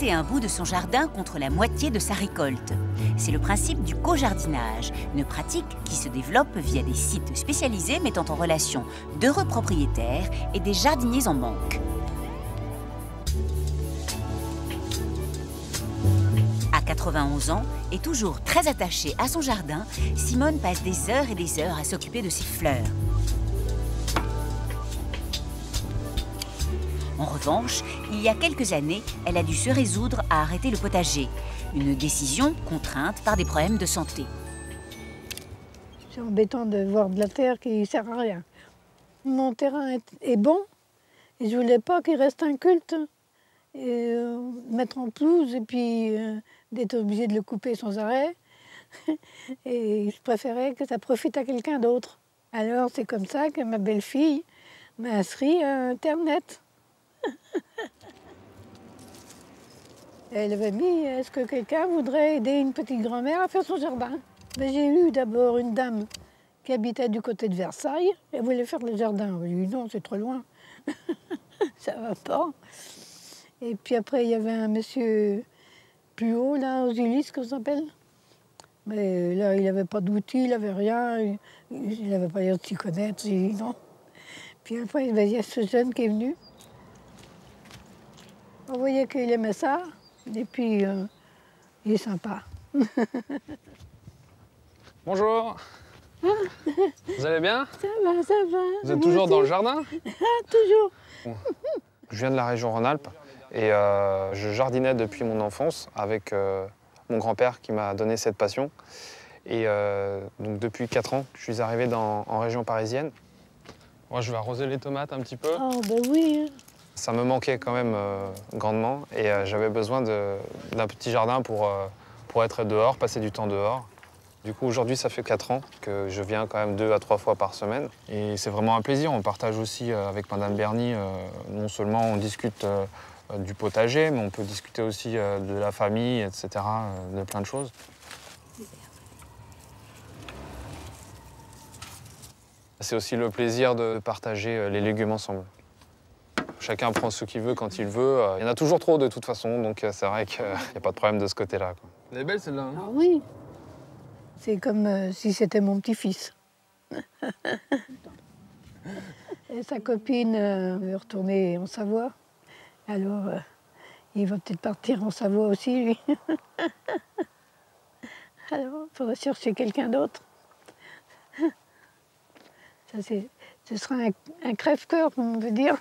prêter un bout de son jardin contre la moitié de sa récolte. C'est le principe du cojardinage, une pratique qui se développe via des sites spécialisés mettant en relation d'heureux propriétaires et des jardiniers en manque. À 91 ans et toujours très attachée à son jardin, Simone passe des heures et des heures à s'occuper de ses fleurs. En revanche, il y a quelques années, elle a dû se résoudre à arrêter le potager. Une décision contrainte par des problèmes de santé. C'est embêtant de voir de la terre qui ne sert à rien. Mon terrain est bon et je ne voulais pas qu'il reste inculte. Et mettre en pelouse et puis d'être obligé de le couper sans arrêt. Et je préférais que ça profite à quelqu'un d'autre. Alors c'est comme ça que ma belle-fille m'a inscrit à Internet. Elle avait mis « Est-ce que quelqu'un voudrait aider une petite grand-mère à faire son jardin ?» Ben, j'ai eu d'abord une dame qui habitait du côté de Versailles. Elle voulait faire le jardin. Je lui ai dit « Non, c'est trop loin. Ça va pas. » Et puis après, il y avait un monsieur plus haut, là, aux Ulysses, qu'on s'appelle. Mais là, il n'avait pas d'outils, il n'avait rien. Il n'avait pas l'air de s'y connaître. J'ai dit non. Puis après, il y a ce jeune qui est venu. On voyait qu'il aimait ça. Et puis, il est sympa. Bonjour. Vous allez bien? Ça va, ça va. Vous êtes toujours dans le jardin? Toujours. Bon. Je viens de la région Rhône-Alpes et je jardinais depuis mon enfance avec mon grand-père qui m'a donné cette passion. Et donc depuis 4 ans, je suis arrivé en région parisienne. Moi, je vais arroser les tomates un petit peu. Oh, ben oui. Ça me manquait quand même grandement et j'avais besoin d'un petit jardin pour être dehors, passer du temps dehors. Du coup, aujourd'hui, ça fait 4 ans que je viens quand même 2 à 3 fois par semaine. Et c'est vraiment un plaisir. On partage aussi avec Madame Berny, non seulement on discute du potager, mais on peut discuter aussi de la famille, etc., de plein de choses. C'est aussi le plaisir de partager les légumes ensemble. Chacun prend ce qu'il veut quand il veut. Il y en a toujours trop de toute façon, donc c'est vrai qu'il n'y a pas de problème de ce côté-là. Elle est belle celle-là. Hein? Ah oui. C'est comme si c'était mon petit-fils. Et sa copine veut retourner en Savoie. Alors, il va peut-être partir en Savoie aussi, lui. Alors, il faudra chercher quelqu'un d'autre. Ça, ce sera un crève-cœur, comme on veut dire.